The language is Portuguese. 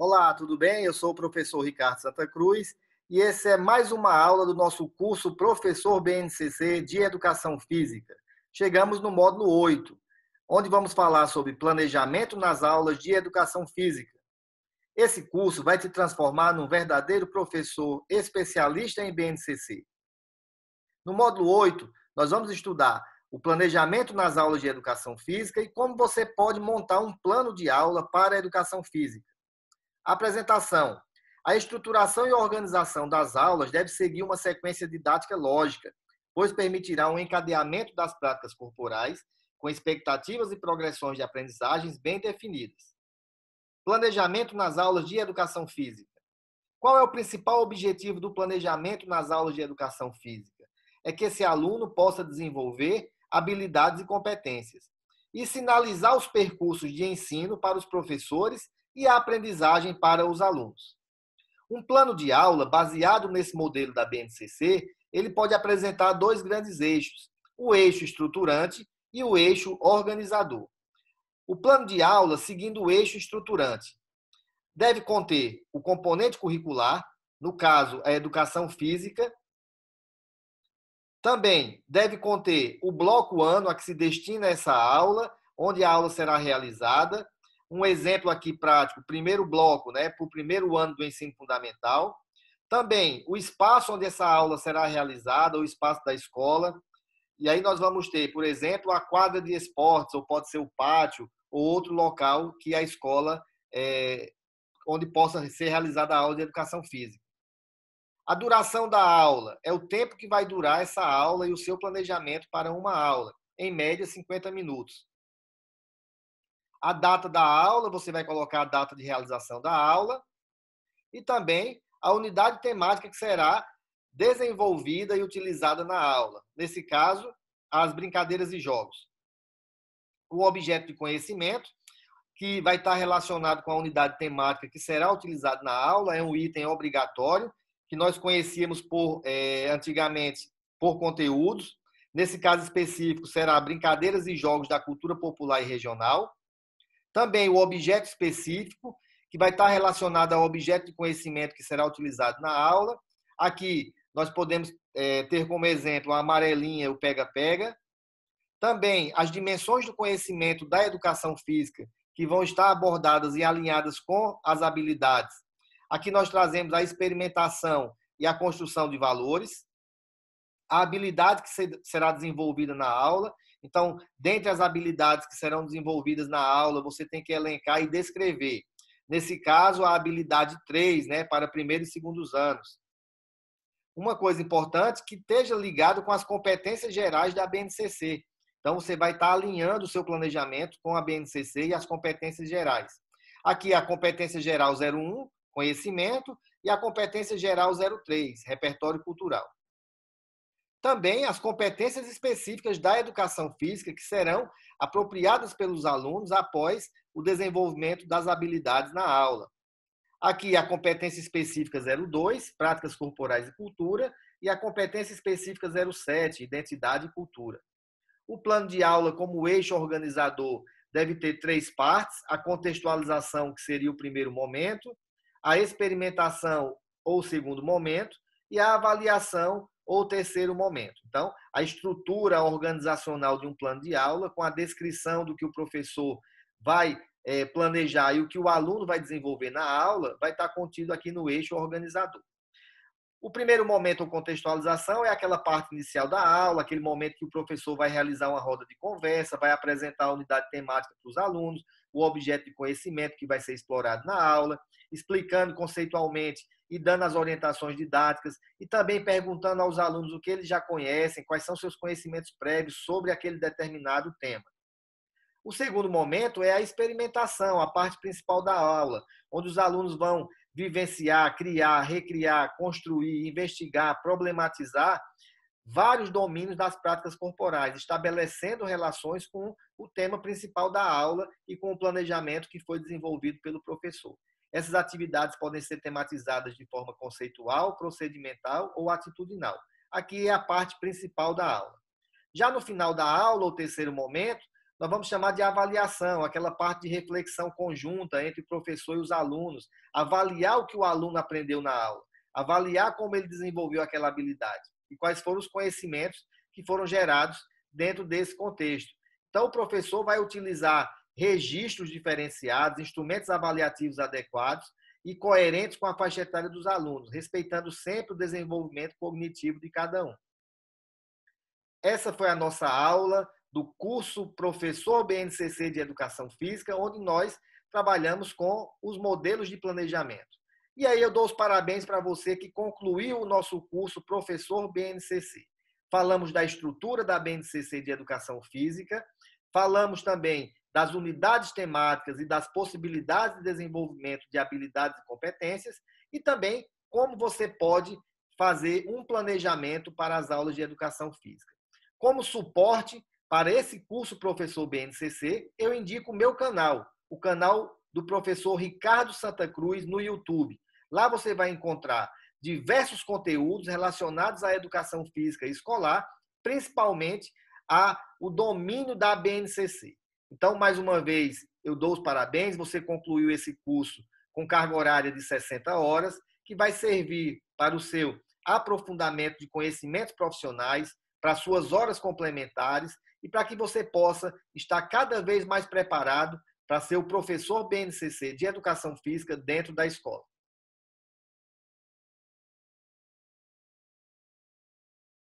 Olá, tudo bem? Eu sou o professor Ricardo Santa Cruz e esse é mais uma aula do nosso curso Professor BNCC de Educação Física. Chegamos no módulo 8, onde vamos falar sobre planejamento nas aulas de Educação Física. Esse curso vai te transformar num verdadeiro professor especialista em BNCC. No módulo 8, nós vamos estudar o planejamento nas aulas de Educação Física e como você pode montar um plano de aula para a Educação Física. Apresentação. A estruturação e organização das aulas deve seguir uma sequência didática lógica, pois permitirá um encadeamento das práticas corporais com expectativas e progressões de aprendizagens bem definidas. Planejamento nas aulas de educação física. Qual é o principal objetivo do planejamento nas aulas de educação física? É que esse aluno possa desenvolver habilidades e competências e sinalizar os percursos de ensino para os professores e a aprendizagem para os alunos. Um plano de aula baseado nesse modelo da BNCC, ele pode apresentar dois grandes eixos, o eixo estruturante e o eixo organizador. O plano de aula, seguindo o eixo estruturante, deve conter o componente curricular, no caso, a educação física. Também deve conter o bloco ano a que se destina essa aula, onde a aula será realizada. Um exemplo aqui prático, primeiro bloco, para o primeiro ano do ensino fundamental. Também o espaço onde essa aula será realizada, o espaço da escola. E aí nós vamos ter, por exemplo, a quadra de esportes, ou pode ser o pátio, ou outro local que a escola, onde possa ser realizada a aula de educação física. A duração da aula é o tempo que vai durar essa aula e o seu planejamento para uma aula, em média 50 minutos. A data da aula, você vai colocar a data de realização da aula e também a unidade temática que será desenvolvida e utilizada na aula. Nesse caso, as brincadeiras e jogos. O objeto de conhecimento, que vai estar relacionado com a unidade temática que será utilizado na aula, é um item obrigatório, que nós conhecíamos antigamente por conteúdos. Nesse caso específico, será brincadeiras e jogos da cultura popular e regional. Também o objeto específico, que vai estar relacionado ao objeto de conhecimento que será utilizado na aula. Aqui nós podemos ter como exemplo a amarelinha, o pega-pega. Também as dimensões do conhecimento da educação física, que vão estar abordadas e alinhadas com as habilidades. Aqui nós trazemos a experimentação e a construção de valores, a habilidade que será desenvolvida na aula. Então, dentre as habilidades que serão desenvolvidas na aula, você tem que elencar e descrever. Nesse caso, a habilidade 3, para primeiros e segundos anos. Uma coisa importante, que esteja ligado com as competências gerais da BNCC. Então, você vai estar alinhando o seu planejamento com a BNCC e as competências gerais. Aqui, a competência geral 01, conhecimento, e a competência geral 03, repertório cultural. Também as competências específicas da educação física que serão apropriadas pelos alunos após o desenvolvimento das habilidades na aula. Aqui a competência específica 02, práticas corporais e cultura, e a competência específica 07, identidade e cultura. O plano de aula como eixo organizador deve ter 3 partes: a contextualização, que seria o primeiro momento, a experimentação ou segundo momento, e a avaliação ou terceiro momento. Então, a estrutura organizacional de um plano de aula, com a descrição do que o professor vai planejar e o que o aluno vai desenvolver na aula, vai estar contido aqui no eixo organizador. O primeiro momento, ou contextualização, é aquela parte inicial da aula, aquele momento que o professor vai realizar uma roda de conversa, vai apresentar a unidade temática para os alunos, o objeto de conhecimento que vai ser explorado na aula, explicando conceitualmente e dando as orientações didáticas e também perguntando aos alunos o que eles já conhecem, quais são seus conhecimentos prévios sobre aquele determinado tema. O segundo momento é a experimentação, a parte principal da aula, onde os alunos vão vivenciar, criar, recriar, construir, investigar, problematizar vários domínios das práticas corporais, estabelecendo relações com o tema principal da aula e com o planejamento que foi desenvolvido pelo professor. Essas atividades podem ser tematizadas de forma conceitual, procedimental ou atitudinal. Aqui é a parte principal da aula. Já no final da aula, ou terceiro momento, nós vamos chamar de avaliação, aquela parte de reflexão conjunta entre o professor e os alunos, avaliar o que o aluno aprendeu na aula, avaliar como ele desenvolveu aquela habilidade e quais foram os conhecimentos que foram gerados dentro desse contexto. Então, o professor vai utilizar registros diferenciados, instrumentos avaliativos adequados e coerentes com a faixa etária dos alunos, respeitando sempre o desenvolvimento cognitivo de cada um. Essa foi a nossa aula do curso Professor BNCC de Educação Física, onde nós trabalhamos com os modelos de planejamento. E aí eu dou os parabéns para você que concluiu o nosso curso Professor BNCC. Falamos da estrutura da BNCC de Educação Física, falamos também das unidades temáticas e das possibilidades de desenvolvimento de habilidades e competências, e também como você pode fazer um planejamento para as aulas de educação física. Como suporte para esse curso Professor BNCC, eu indico o meu canal, o canal do professor Ricardo Santa Cruz no YouTube. Lá você vai encontrar diversos conteúdos relacionados à educação física escolar, principalmente ao domínio da BNCC. Então, mais uma vez, eu dou os parabéns, você concluiu esse curso com carga horária de 60 horas, que vai servir para o seu aprofundamento de conhecimentos profissionais, para suas horas complementares e para que você possa estar cada vez mais preparado para ser o professor BNCC de Educação Física dentro da escola.